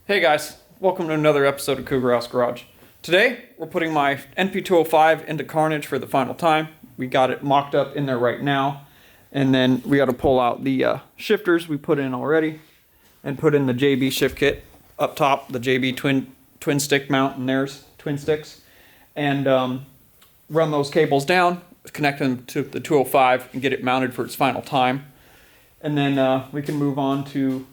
Hey guys, welcome to another episode of Cougar House Garage. Today, we're putting my NP205 into Carnage for the final time. We got it mocked up in there right now. And then we got to pull out the shifters we put in already and put in the JB shift kit up top, the JB twin stick mount, and there's twin sticks. And run those cables down, connect them to the 205 and get it mounted for its final time. And then we can move on to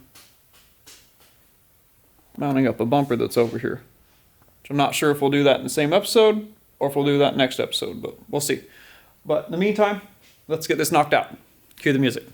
mounting up a bumper that's over here. So I'm not sure if we'll do that in the same episode or if we'll do that next episode, but we'll see. But in the meantime, let's get this knocked out. Cue the music.